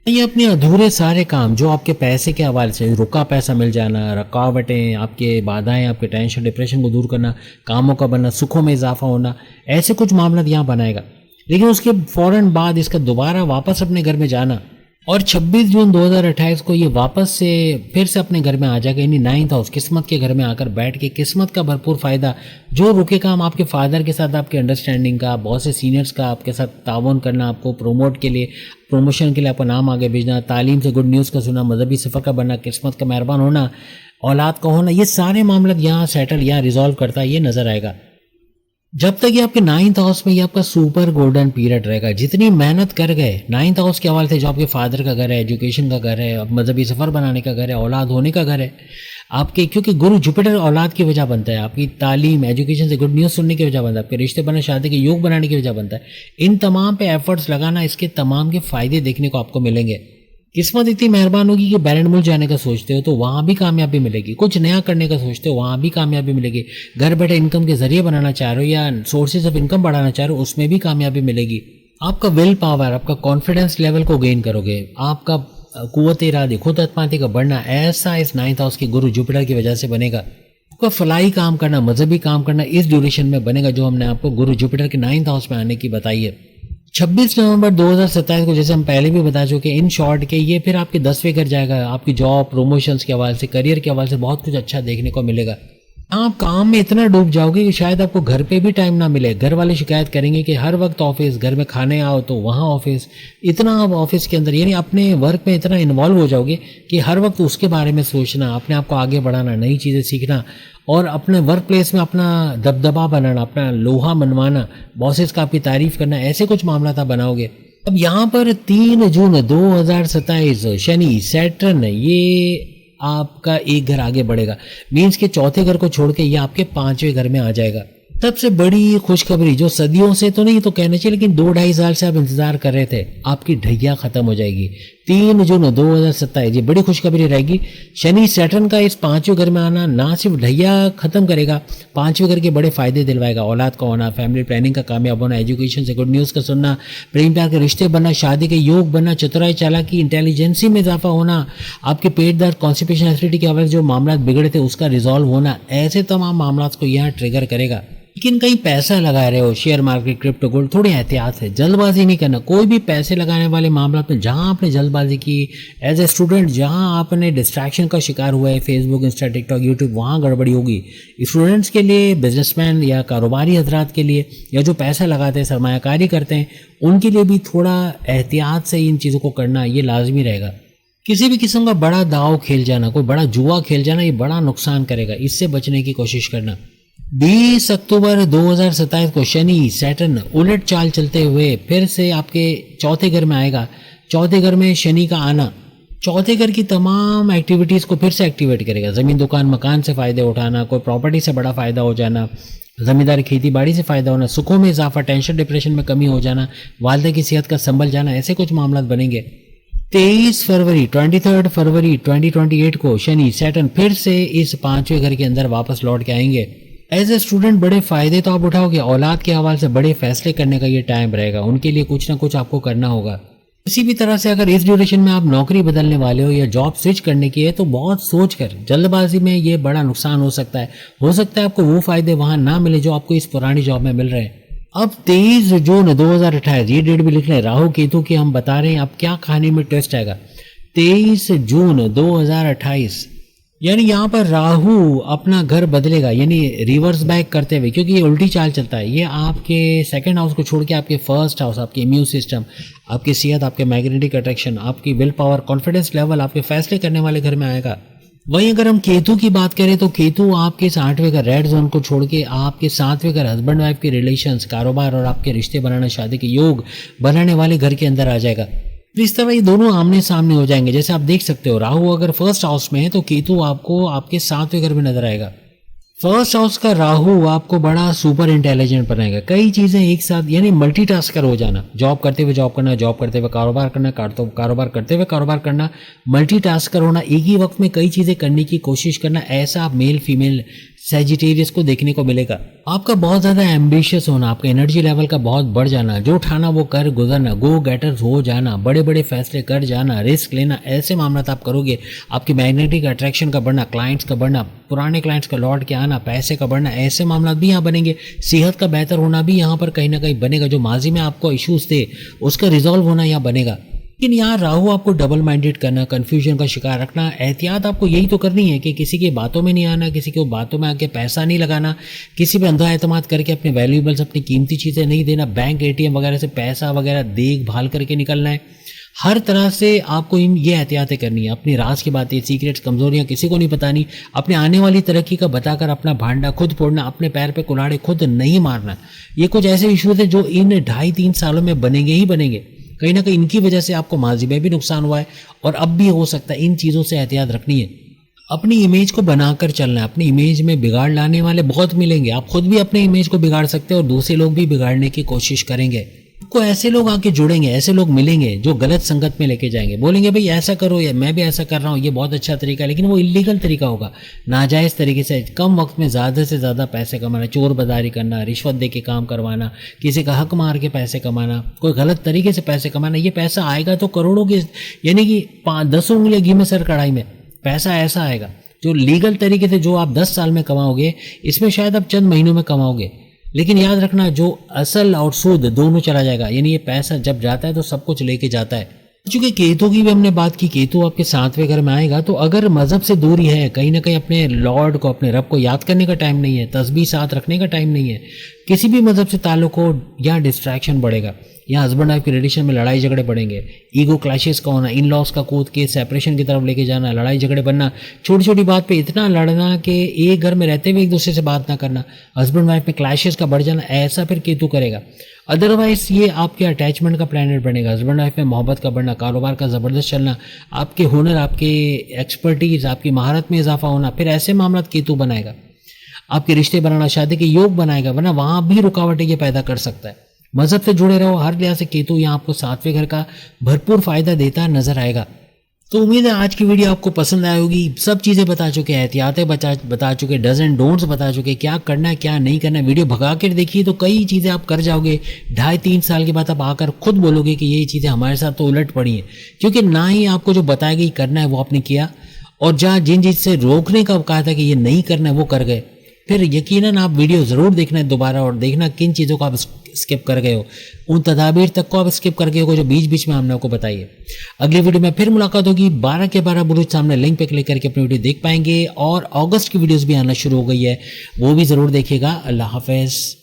ये अपने अधूरे सारे काम जो आपके पैसे के हवाले से, रुका पैसा मिल जाना, रुकावटें, आपके बाधाएं, आपके टेंशन डिप्रेशन को दूर करना, कामों का बनना, सुखों में इजाफा होना, ऐसे कुछ मामला यहाँ बनाएगा। लेकिन उसके फ़ौरन बाद इसका दोबारा वापस अपने घर में जाना और 26 जून 2028 को ये वापस से फिर से अपने घर में आ जाएगा, यानी 9th हाउस किस्मत के घर में आकर बैठ के किस्मत का भरपूर फ़ायदा, जो रुके काम आपके फादर के साथ आपके अंडरस्टैंडिंग का, बहुत से सीनियर्स का आपके साथ ताउन करना, आपको प्रमोट के लिए, प्रमोशन के लिए आपका नाम आगे भेजना, तालीम से गुड न्यूज़ का सुना, मजहबी सफ़र का बनना, किस्मत का मेहरबान होना, औलाद का होना, ये सारे मामले यहाँ सेटल, यहाँ रिजॉल्व करता है, ये नज़र आएगा। जब तक ये आपके 9th हाउस में ये आपका सुपर गोल्डन पीरियड रहेगा। जितनी मेहनत कर गए 9th हाउस के हवाले से, जो आपके फादर का घर है, एजुकेशन का घर है, मजहबी सफ़र बनाने का घर है, औलाद होने का घर है आपके, क्योंकि गुरु जुपिटर औलाद की वजह बनता है, आपकी तालीम, एजुकेशन से गुड न्यूज़ सुनने की वजह बनता है, आपके रिश्ते बनने, शादी के योग बनाने की वजह बनता है। इन तमाम पे एफर्ट्स लगाना, इसके तमाम के फ़ायदे देखने को आपको मिलेंगे। किस्मत इतनी मेहरबान होगी कि बैरन मुल्क जाने का सोचते हो तो वहाँ भी कामयाबी मिलेगी, कुछ नया करने का सोचते हो वहाँ भी कामयाबी मिलेगी, घर बैठे इनकम के जरिए बनाना चाह रहे हो या सोर्सेज ऑफ इनकम बढ़ाना चाह रहे हो उसमें भी कामयाबी मिलेगी। आपका विल पावर, आपका कॉन्फिडेंस लेवल को गेन करोगे, आपका कुव्वत इरादी, खुद अतमादी का बढ़ना ऐसा इस 9th हाउस के गुरु जुपिटर की वजह से बनेगा। आपका फलाई काम करना, मजहबी काम करना इस ड्यूरेशन में बनेगा जो हमने आपको गुरु जुपिटर के 9th हाउस में आने की बताई है। 26 नवंबर 2027 को, जैसे हम पहले भी बता चुके इन शॉर्ट के, ये फिर आपके 10वें घर जाएगा। आपकी जॉब, प्रमोशंस के हवाले से, करियर के हवाले से बहुत कुछ अच्छा देखने को मिलेगा। आप काम में इतना डूब जाओगे कि शायद आपको घर पे भी टाइम ना मिले। घर वाले शिकायत करेंगे कि हर वक्त ऑफिस, घर में खाने आओ तो वहाँ ऑफिस, इतना आप ऑफिस के अंदर, यानी अपने वर्क में इतना इन्वॉल्व हो जाओगे कि हर वक्त उसके बारे में सोचना, अपने आप को आगे बढ़ाना, नई चीज़ें सीखना और अपने वर्क प्लेस में अपना दबदबा बनाना, अपना लोहा मनवाना, बॉसेस का आपकी तारीफ करना, ऐसे कुछ मामला आप बनाओगे। अब यहाँ पर 3 जून 2027 शनि सैटर्न ये आपका एक घर आगे बढ़ेगा, मीन्स के चौथे घर को छोड़ के ये आपके 5वें घर में आ जाएगा। सबसे बड़ी खुशखबरी जो सदियों से तो नहीं तो कहना चाहिए, लेकिन 2-2.5 साल से आप इंतजार कर रहे थे, आपकी ढैया खत्म हो जाएगी 3 जून 2027। ये बड़ी खुशखबरी रहेगी। शनि सैटर्न का इस 5वें घर में आना ना सिर्फ ढैया खत्म करेगा, 5वें घर के बड़े फायदे दिलवाएगा। औलाद का होना, फैमिली प्लानिंग का कामयाब होना, एजुकेशन से गुड न्यूज़ का सुनना, प्रेम प्यार के रिश्ते बनना, शादी के योग बनना, चतुराई चालाकी इंटेलिजेंसी में इजाफा होना, आपके पेट दर्द कॉन्स्टिपेशन एसिडिटी के वजह से जो मामला बिगड़े थे उसका रिजॉल्व होना, ऐसे तमाम मामला को यहाँ ट्रिगर करेगा। लेकिन कहीं पैसा लगा रहे हो शेयर मार्केट, क्रिप्टो, गोल्ड, थोड़ी एहतियात है, जल्दबाजी नहीं करना। कोई भी पैसे लगाने वाले मामला में जहां आपने जल्दबाजी की, एज ए स्टूडेंट जहां आपने डिस्ट्रैक्शन का शिकार हुआ है, फेसबुक, इंस्टा, टिकटॉक, यूट्यूब, वहां गड़बड़ी होगी। स्टूडेंट्स के लिए, बिजनेसमैन या कारोबारी हजरात के लिए, या जो पैसा लगाते हैं, सरमायाकारी करते हैं, उनके लिए भी थोड़ा एहतियात से इन चीज़ों को करना ये लाजमी रहेगा। किसी भी किस्म का बड़ा दाव खेल जाना, कोई बड़ा जुआ खेल जाना, ये बड़ा नुकसान करेगा, इससे बचने की कोशिश करना। 20 अक्टूबर 2027 को शनि सैटर्न उलट चाल चलते हुए फिर से आपके चौथे घर में आएगा। चौथे घर में शनि का आना चौथे घर की तमाम एक्टिविटीज़ को फिर से एक्टिवेट करेगा। ज़मीन, दुकान, मकान से फ़ायदे उठाना, कोई प्रॉपर्टी से बड़ा फ़ायदा हो जाना, ज़मींदारी, खेती बाड़ी से फ़ायदा होना, सुखों में इजाफा, टेंशन डिप्रेशन में कमी हो जाना, वालिदा की सेहत का संभल जाना, ऐसे कुछ मामला बनेंगे। 23 फरवरी 2028 को शनि सैटर्न फिर से इस 5वें घर के अंदर वापस लौट के आएंगे। एज ए स्टूडेंट बड़े फायदे तो आप उठाओगे, औलाद के हवाले से बड़े फैसले करने का ये टाइम रहेगा, उनके लिए कुछ ना कुछ आपको करना होगा। किसी भी तरह से अगर इस ड्यूरेशन में आप नौकरी बदलने वाले हो या जॉब स्विच करने की है तो बहुत सोच कर, जल्दबाजी में ये बड़ा नुकसान हो सकता है। आपको वो फायदे वहां ना मिले जो आपको इस पुरानी जॉब में मिल रहे हैं। अब 23 जून 2028 ये डेट भी लिख लें, राहु केतु की हम बता रहे हैं अब क्या कहानी में ट्विस्ट आएगा। 23 जून 2028 यानी यहाँ पर राहु अपना घर बदलेगा, यानी रिवर्स बैक करते हुए, क्योंकि ये उल्टी चाल चलता है। ये आपके सेकंड हाउस को छोड़ के आपके फर्स्ट हाउस, आपके इम्यून सिस्टम, आपकी सेहत, आपके मैग्नेटिक अट्रैक्शन, आपकी विल पावर, कॉन्फिडेंस लेवल, आपके फैसले करने वाले घर में आएगा। वहीं अगर हम केतु की बात करें तो केतु आपके 8वें घर रेड जोन को छोड़ के आपके 7वें घर हस्बैंड वाइफ के रिलेशंस, कारोबार और आपके रिश्ते बनाना, शादी के योग बनाने वाले घर के अंदर आ जाएगा। इस तरह ये दोनों आमने सामने हो जाएंगे। जैसे आप देख सकते हो, राहु अगर फर्स्ट हाउस में है तो केतु आपको आपके 7वें घर में नजर आएगा। फर्स्ट हाउस का राहु आपको बड़ा सुपर इंटेलिजेंट बनाएगा, कई चीजें एक साथ, यानी मल्टीटास्कर हो जाना, जॉब करते हुए जॉब करना, जॉब करते हुए कारोबार करना, कारोबार करते हुए कारोबार करना, मल्टीटास्कर होना, एक ही वक्त में कई चीजें करने की कोशिश करना, ऐसा आप मेल फीमेल सैजिटेरियस को देखने को मिलेगा। आपका बहुत ज्यादा एम्बिशियस होना, आपका एनर्जी लेवल का बहुत बढ़ जाना, जो उठाना वो कर गुजरना, गो गेटर्स हो जाना, बड़े बड़े फैसले कर जाना, रिस्क लेना, ऐसे मामला आप करोगे। आपकी मैग्नेटिक अट्रैक्शन का बढ़ना, क्लाइंट्स का बढ़ना, पुराने क्लाइंट्स का लौट के आना, पैसे का बढ़ना, ऐसे मामला भी यहाँ बनेंगे। सेहत का बेहतर होना भी यहाँ पर कहीं ना कहीं बनेगा, जो माजी में आपको इश्यूज थे उसका रिजॉल्व होना यहाँ बनेगा। लेकिन यहाँ राहु आपको डबल माइंडेड करना, कंफ्यूजन का शिकार रखना, एहतियात आपको यही तो करनी है कि किसी की बातों में नहीं आना, किसी की बातों में आके पैसा नहीं लगाना, किसी पे अंधा एतमाद करके अपने वैल्यूएबल्स, अपनी कीमती चीज़ें नहीं देना, बैंक एटीएम वगैरह से पैसा वगैरह देखभाल करके निकलना है। हर तरह से आपको ये एहतियातें करनी है। अपनी राज की बातें, सीक्रेट्स, कमजोरियां किसी को नहीं बतानी, अपने आने वाली तरक्की का बताकर अपना भांडा खुद फोड़ना, अपने पैर पे कुल्हाड़े खुद नहीं मारना। ये कुछ ऐसे इश्यूज है जो इन 2.5-3 सालों में बनेंगे ही बनेंगे। कहीं ना कहीं इनकी वजह से आपको माजी में भी नुकसान हुआ है और अब भी हो सकता है। इन चीज़ों से एहतियात रखनी है। अपनी इमेज को बनाकर चलना है। अपनी इमेज में बिगाड़ लाने वाले बहुत मिलेंगे। आप खुद भी अपने इमेज को बिगाड़ सकते हैं और दूसरे लोग भी बिगाड़ने की कोशिश करेंगे। आपको ऐसे लोग आके जुड़ेंगे, ऐसे लोग मिलेंगे जो गलत संगत में लेके जाएंगे, बोलेंगे भाई ऐसा करो, या मैं भी ऐसा कर रहा हूँ, ये बहुत अच्छा तरीका है, लेकिन वो इलीगल तरीका होगा, नाजायज़ तरीके से कम वक्त में ज़्यादा से ज़्यादा पैसे कमाना, चोर बाजारी करना, रिश्वत दे के काम करवाना, किसी का हक मार के पैसे कमाना, कोई गलत तरीके से पैसे कमाना। ये पैसा आएगा तो करोड़ों के, यानी कि 10 उंगलियां घी में सर कढ़ाई में, पैसा ऐसा आएगा जो लीगल तरीके से जो आप 10 साल में कमाओगे, इसमें शायद आप चंद महीनों में कमाओगे। लेकिन याद रखना, जो असल और सूद दोनों चला जाएगा। यानी ये पैसा जब जाता है तो सब कुछ लेके जाता है। चूंकि केतु की भी हमने बात की, केतु आपके 7वें घर में आएगा, तो अगर मजहब से दूरी है, कहीं ना कहीं अपने लॉर्ड को, अपने रब को याद करने का टाइम नहीं है, तस्बीह साथ रखने का टाइम नहीं है, किसी भी मजहब से ताल्लुक हो, यहाँ डिस्ट्रैक्शन बढ़ेगा, यहाँ हस्बैंड वाइफ के रिलेशन में लड़ाई झगड़े बढ़ेंगे, ईगो क्लैशेस का होना, इन लॉस का कूद के सेपरेशन की तरफ लेके जाना, लड़ाई झगड़े बनना, छोटी छोटी बात पे इतना लड़ना कि एक घर में रहते हुए एक दूसरे से बात ना करना, हस्बैंड वाइफ में क्लैशेस का बढ़ जाना, ऐसा फिर केतु करेगा। अदरवाइज ये आपके अटैचमेंट का प्लैनेट बनेगा, हस्बैंड वाइफ में मोहब्बत का बढ़ना, कारोबार का ज़बरदस्त चलना, आपके हुनर, आपके एक्सपर्टीज, आपकी महारत में इजाफा होना, फिर ऐसे मामला केतु बनाएगा। आपके रिश्ते बनाना, शादी के योग बनाएगा, वरना वहाँ भी रुकावटें ये पैदा कर सकता है। मजहब से जुड़े रहो, हर लिहाज से केतु यहाँ आपको 7वें घर का भरपूर फायदा देता नजर आएगा। तो उम्मीद है आज की वीडियो आपको पसंद आई होगी। सब चीज़ें बता चुके, एहतियातें बता चुके, डज एंड डोंट्स बता चुके, क्या करना है क्या नहीं करना है। वीडियो भगा कर देखिए तो कई चीज़ें आप कर जाओगे। 2.5-3 साल के बाद आप आकर खुद बोलोगे कि ये चीज़ें हमारे साथ तो उलट पड़ी हैं, क्योंकि ना ही आपको जो बताया गई करना है वो आपने किया, और जहाँ जिन चीज़ से रोकने का कहा था कि ये नहीं करना है वो कर गए। फिर यकीनन आप वीडियो ज़रूर देखना है दोबारा और देखना किन चीज़ों को आप स्किप कर गए हो, उन तदाबीर तक को आप स्किप कर गए हो जो बीच बीच में हमने आपको बताई है। अगली वीडियो में फिर मुलाकात होगी। 12 के 12 बुरुज सामने लिंक पे क्लिक करके अपनी वीडियो देख पाएंगे, और अगस्त की वीडियोस भी आना शुरू हो गई है, वो भी ज़रूर देखिएगा। अल्लाह हाफ़िज़।